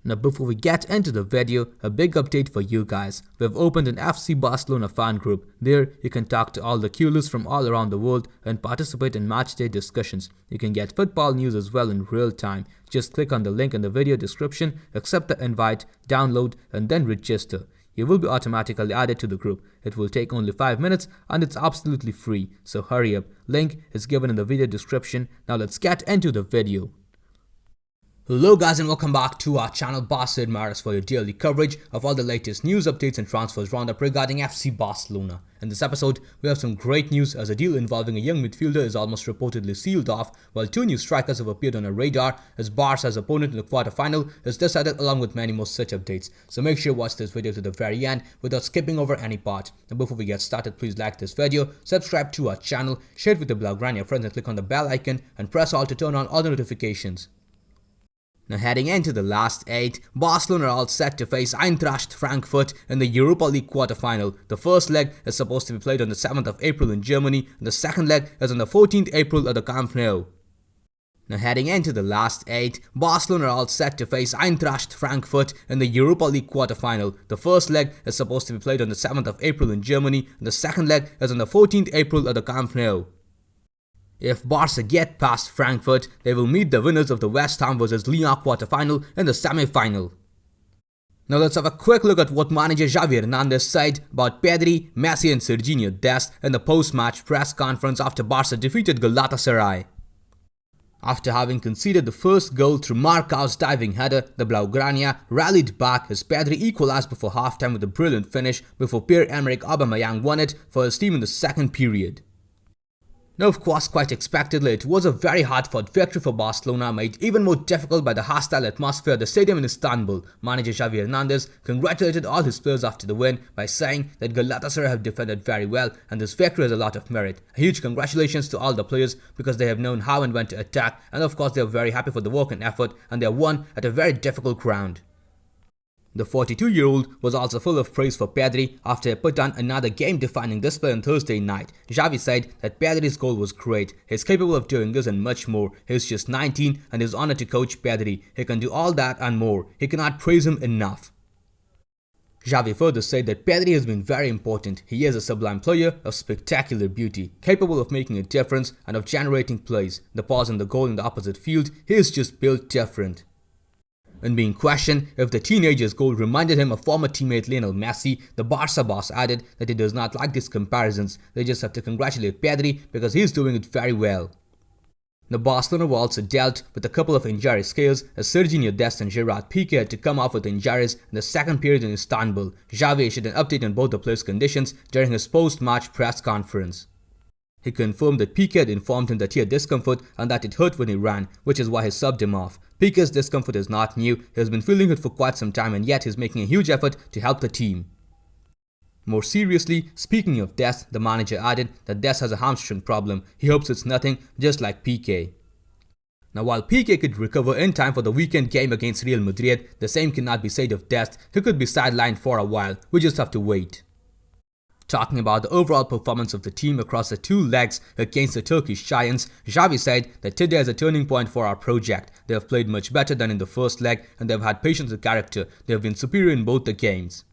Now before we get into the video, a big update for you guys. We've opened an FC Barcelona fan group. There you can talk to all the coolers from all around the world and participate in matchday discussions. You can get football news as well in real time. Just click on the link in the video description, accept the invite, download and then register. You will be automatically added to the group. It will take only 5 minutes and it's absolutely free. So hurry up. Link is given in the video description. Now let's get into the video. Hello guys and welcome back to our channel Barca Admirers for your daily coverage of all the latest news updates and transfers roundup regarding FC Barcelona. In this episode, we have some great news as a deal involving a young midfielder is almost reportedly sealed off, while two new strikers have appeared on our radar as Barca's opponent in the quarterfinal is decided, along with many more such updates. So make sure you watch this video to the very end without skipping over any part. And before we get started, please like this video, subscribe to our channel, share it with your Blaugrana friends and click on the bell icon and press all to turn on all the notifications. Now heading into the last 8, Barcelona are all set to face Eintracht Frankfurt in the Europa League quarterfinal. The first leg is supposed to be played on the 7th of April in Germany and the second leg is on the 14th April at the Camp Nou. Now heading into the last 8, Barcelona are all set to face Eintracht Frankfurt in the Europa League quarterfinal. The first leg is supposed to be played on the 7th of April in Germany and the second leg is on the 14th April at the Camp Nou. If Barca get past Frankfurt, they will meet the winners of the West Ham vs Lyon quarterfinal in the semi-final. Now let's have a quick look at what manager Xavi Hernandez said about Pedri, Messi and Serginho Dest in the post-match press conference after Barca defeated Galatasaray. After having conceded the first goal through Marc's diving header, the Blaugrana rallied back as Pedri equalized before halftime with a brilliant finish before Pierre-Emerick Aubameyang won it for his team in the second period. Now of course, quite expectedly, it was a very hard-fought victory for Barcelona, made even more difficult by the hostile atmosphere at the stadium in Istanbul. Manager Xavi Hernandez congratulated all his players after the win by saying that Galatasaray have defended very well and this victory has a lot of merit. A huge congratulations to all the players because they have known how and when to attack, and of course they are very happy for the work and effort and they have won at a very difficult ground. The 42-year-old was also full of praise for Pedri after he put on another game-defining display on Thursday night. Xavi said that Pedri's goal was great. He's capable of doing this and much more. He's just 19 and is honored to coach Pedri. He can do all that and more. He cannot praise him enough. Xavi further said that Pedri has been very important. He is a sublime player of spectacular beauty, capable of making a difference and of generating plays. The pass and the goal in the opposite field, he is just built different. When being questioned if the teenager's goal reminded him of former teammate Lionel Messi, the Barca boss added that he does not like these comparisons. They just have to congratulate Pedri because he is doing it very well. The Barcelona were also dealt with a couple of injury scares as Serginho Dest and Gerard Piqué had to come off with injuries in the second period in Istanbul. Xavi issued an update on both the players' conditions during his post-match press conference. He confirmed that Piqué had informed him that he had discomfort and that it hurt when he ran, which is why he subbed him off. Piqué's discomfort is not new, he has been feeling it for quite some time and yet he is making a huge effort to help the team. More seriously, speaking of Dest, the manager added that Dest has a hamstring problem. He hopes it's nothing, just like Piqué. Now while Piqué could recover in time for the weekend game against Real Madrid, the same cannot be said of Dest. He could be sidelined for a while, we just have to wait. Talking about the overall performance of the team across the two legs against the Turkish Giants, Xavi said that today is a turning point for our project. They have played much better than in the first leg and they have had patience and character. They have been superior in both the games.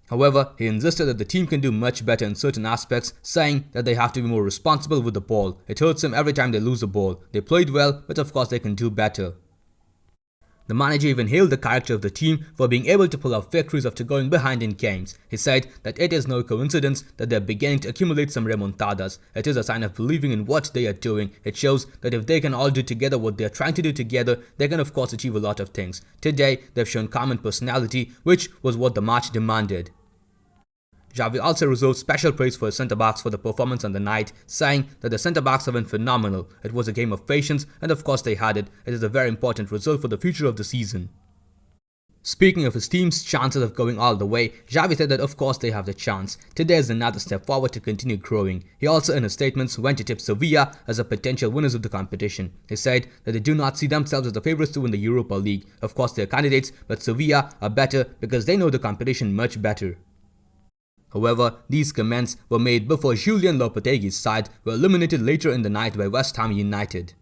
However, he insisted that the team can do much better in certain aspects, saying that they have to be more responsible with the ball. It hurts them every time they lose the ball. They played well, but of course they can do better. The manager even hailed the character of the team for being able to pull out victories after going behind in games. He said that it is no coincidence that they are beginning to accumulate some remontadas. It is a sign of believing in what they are doing. It shows that if they can all do together what they are trying to do together, they can of course achieve a lot of things. Today, they have shown common personality, which was what the match demanded. Xavi also reserved special praise for his centre-backs for the performance on the night, saying that the centre-backs have been phenomenal. It was a game of patience and of course they had it. It is a very important result for the future of the season. Speaking of his team's chances of going all the way, Xavi said that of course they have the chance. Today is another step forward to continue growing. He also in his statements went to tip Sevilla as a potential winners of the competition. He said that they do not see themselves as the favourites to win the Europa League. Of course they are candidates, but Sevilla are better because they know the competition much better. However, these comments were made before Julian Lopetegui's side were eliminated later in the night by West Ham United.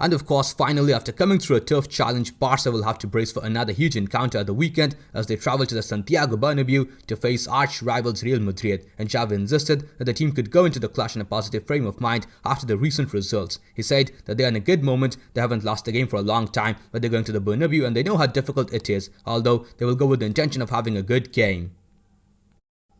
And of course, finally, after coming through a tough challenge, Barca will have to brace for another huge encounter at the weekend as they travel to the Santiago Bernabeu to face arch-rivals Real Madrid, and Xavi insisted that the team could go into the clash in a positive frame of mind after the recent results. He said that they are in a good moment, they haven't lost a game for a long time, but they're going to the Bernabeu and they know how difficult it is, although they will go with the intention of having a good game.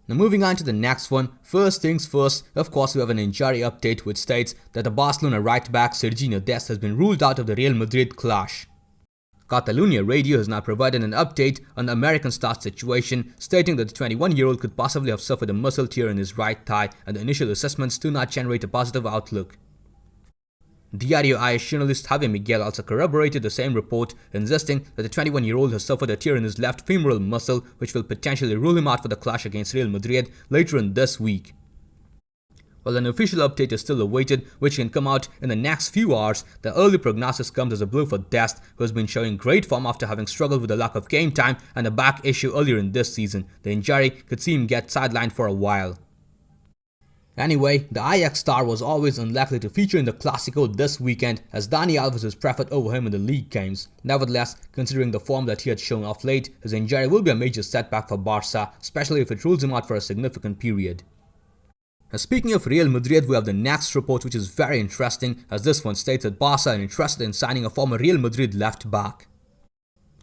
Now moving on to the next one, first things first, of course we have an injury update which states that the Barcelona right back Serginho Dest has been ruled out of the Real Madrid clash. Catalonia Radio has now provided an update on the American star's situation, stating that the 21-year-old could possibly have suffered a muscle tear in his right thigh and the initial assessments do not generate a positive outlook. Diario AS journalist Javier Miguel also corroborated the same report, insisting that the 21-year-old has suffered a tear in his left femoral muscle which will potentially rule him out for the clash against Real Madrid later in this week. While an official update is still awaited, which can come out in the next few hours, the early prognosis comes as a blow for Dest, who has been showing great form after having struggled with the lack of game time and a back issue earlier in this season. The injury could see him get sidelined for a while. Anyway, the Ajax star was always unlikely to feature in the Clasico this weekend as Dani Alves is preferred over him in the league games. Nevertheless, considering the form that he had shown off late, his injury will be a major setback for Barca, especially if it rules him out for a significant period. Now speaking of Real Madrid, we have the next report which is very interesting, as this one states that Barca are interested in signing a former Real Madrid left back.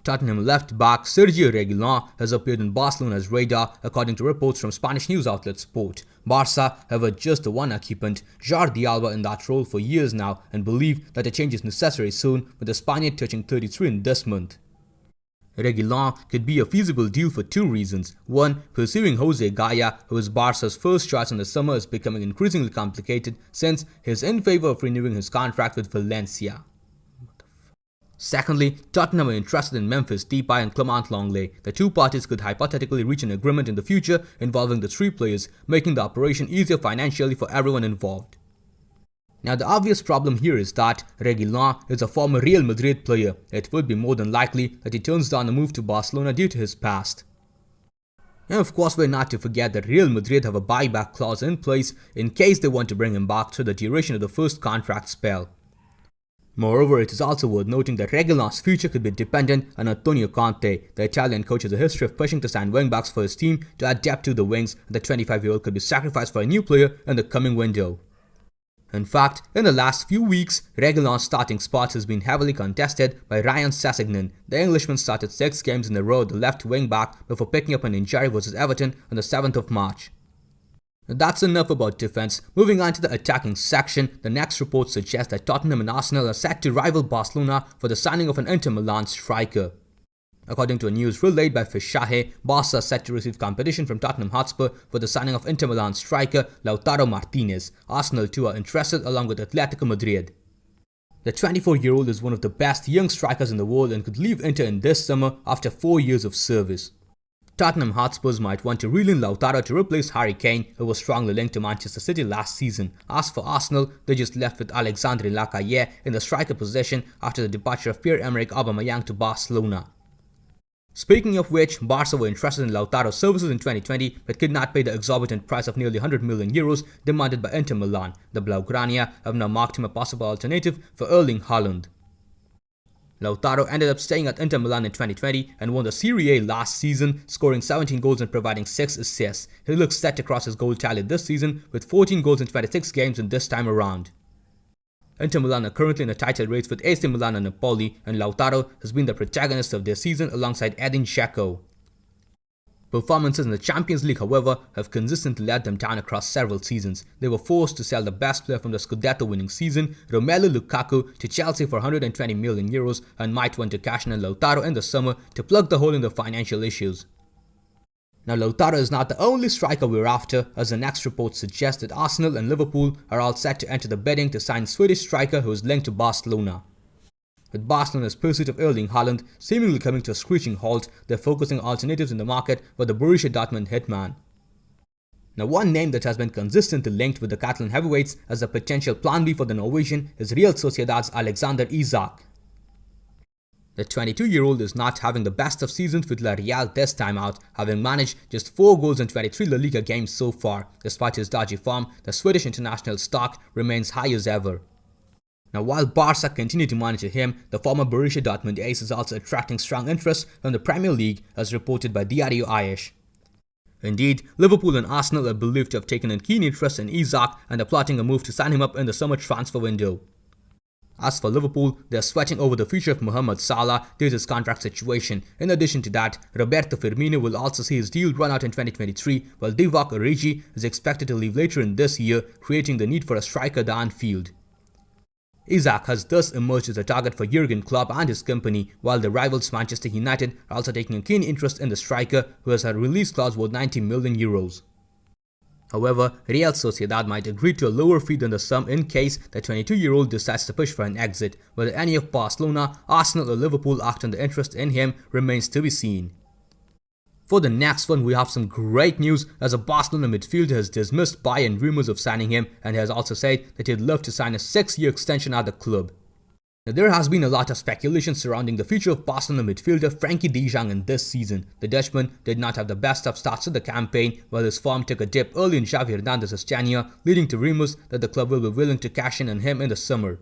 Tottenham left back Sergio Reguilon has appeared in Barcelona's radar according to reports from Spanish news outlet Sport. Barca have had just the one occupant, Jordi Alba, in that role for years now and believe that a change is necessary soon, with the Spaniard touching 33 in this month. Reguilon could be a feasible deal for two reasons. One, pursuing Jose Gaya, who is Barca's first choice in the summer, is becoming increasingly complicated since he is in favour of renewing his contract with Valencia. Secondly, Tottenham are interested in Memphis, Depay and Clement Lenglet. The two parties could hypothetically reach an agreement in the future involving the three players, making the operation easier financially for everyone involved. Now the obvious problem here is that Reguilon is a former Real Madrid player. It would be more than likely that he turns down a move to Barcelona due to his past. And of course we're not to forget that Real Madrid have a buyback clause in place in case they want to bring him back through the duration of the first contract spell. Moreover, it is also worth noting that Reguilon's future could be dependent on Antonio Conte. The Italian coach has a history of pushing to sign wingbacks for his team to add depth to the wings, and the 25-year-old could be sacrificed for a new player in the coming window. In fact, in the last few weeks, Reguilon's starting spot has been heavily contested by Ryan Sessegnon. The Englishman started 6 games in a row at the left wing-back before picking up an injury versus Everton on the 7th of March. That's enough about defense. Moving on to the attacking section, the next report suggests that Tottenham and Arsenal are set to rival Barcelona for the signing of an Inter Milan striker. According to a news relayed by Fischahe, Barca are set to receive competition from Tottenham Hotspur for the signing of Inter Milan striker Lautaro Martinez. Arsenal too are interested along with Atletico Madrid. The 24-year-old is one of the best young strikers in the world and could leave Inter in this summer after 4 years of service. Tottenham Hotspurs might want to reel in Lautaro to replace Harry Kane, who was strongly linked to Manchester City last season. As for Arsenal, they just left with Alexandre Lacazette in the striker position after the departure of Pierre-Emerick Aubameyang to Barcelona. Speaking of which, Barca were interested in Lautaro's services in 2020 but could not pay the exorbitant price of nearly €100 million demanded by Inter Milan. The Blaugrana have now marked him a possible alternative for Erling Haaland. Lautaro ended up staying at Inter Milan in 2020 and won the Serie A last season, scoring 17 goals and providing 6 assists. He looks set to cross his goal tally this season with 14 goals in 26 games in this time around. Inter Milan are currently in a title race with AC Milan and Napoli, and Lautaro has been the protagonist of their season alongside Edin Dzeko. Performances in the Champions League, however, have consistently let them down across several seasons. They were forced to sell the best player from the Scudetto winning season, Romelu Lukaku, to Chelsea for €120 million and might want to cash in on Lautaro in the summer to plug the hole in the financial issues. Now Lautaro is not the only striker we're after, as the next report suggests that Arsenal and Liverpool are all set to enter the bidding to sign Swedish striker who is linked to Barcelona. With Barcelona's pursuit of Erling Haaland seemingly coming to a screeching halt, they're focusing on alternatives in the market for the Borussia Dortmund hitman. Now one name that has been consistently linked with the Catalan heavyweights as a potential plan B for the Norwegian is Real Sociedad's Alexander Isak. The 22-year-old is not having the best of seasons with La Real this time out, having managed just 4 goals in 23 La Liga games so far. Despite his dodgy form, the Swedish international stock remains high as ever. Now, while Barca continue to monitor him, the former Borussia Dortmund ace is also attracting strong interest from the Premier League, as reported by Diario AS. Indeed, Liverpool and Arsenal are believed to have taken a keen interest in Isak and are plotting a move to sign him up in the summer transfer window. As for Liverpool, they are sweating over the future of Mohamed Salah due to his contract situation. In addition to that, Roberto Firmino will also see his deal run out in 2023, while Divock Origi is expected to leave later in this year, creating the need for a striker down field. Isak has thus emerged as a target for Jurgen Klopp and his company, while the rivals Manchester United are also taking a keen interest in the striker, who has a release clause worth 90 million euros. However, Real Sociedad might agree to a lower fee than the sum in case the 22-year-old decides to push for an exit. Whether any of Barcelona, Arsenal or Liverpool act on the interest in him remains to be seen. For the next one, we have some great news, as a Barcelona midfielder has dismissed Bayern rumours of signing him and has also said that he'd love to sign a 6-year extension at the club. Now, there has been a lot of speculation surrounding the future of Barcelona midfielder Frenkie de Jong in this season. The Dutchman did not have the best of starts to the campaign, while his form took a dip early in Xavi Hernandez's tenure, leading to rumours that the club will be willing to cash in on him in the summer.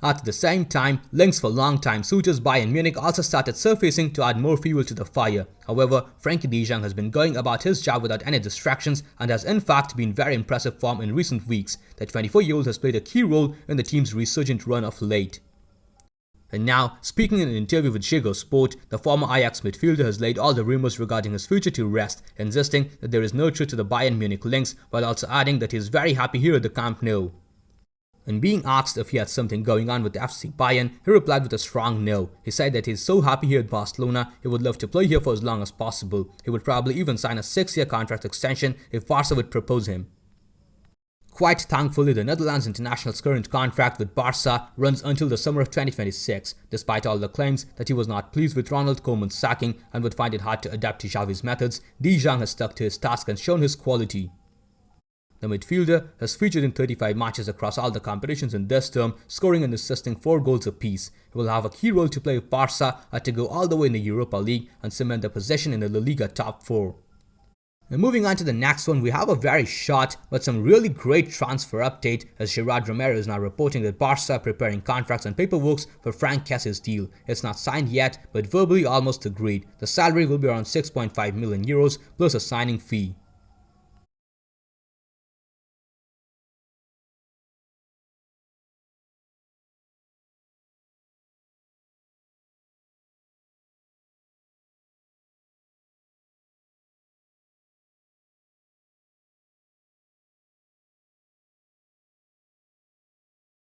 At the same time, links for long-time suitors Bayern Munich also started surfacing to add more fuel to the fire. However, Frenkie de Jong has been going about his job without any distractions and has in fact been very impressive form in recent weeks. The 24-year-old has played a key role in the team's resurgent run of late. And now, speaking in an interview with Ziggo Sport, the former Ajax midfielder has laid all the rumours regarding his future to rest, insisting that there is no truth to the Bayern Munich links, while also adding that he is very happy here at the Camp Nou. And being asked if he had something going on with FC Bayern, he replied with a strong no. He said that he is so happy here at Barcelona, he would love to play here for as long as possible. He would probably even sign a 6-year contract extension if Barca would propose him. Quite thankfully, the Netherlands international's current contract with Barca runs until the summer of 2026, despite all the claims that he was not pleased with Ronald Koeman's sacking and would find it hard to adapt to Xavi's methods. De Jong has stuck to his task and shown his quality. The midfielder has featured in 35 matches across all the competitions in this term, scoring and assisting 4 goals apiece. He will have a key role to play if Barca are to go all the way in the Europa League and cement their position in the La Liga top 4. Now, moving on to the next one, we have a very short but some really great transfer update, as Gerard Romero is now reporting that Barca are preparing contracts and paperwork for Frank Kess's deal. It's not signed yet, but verbally almost agreed. The salary will be around 6.5 million euros plus a signing fee.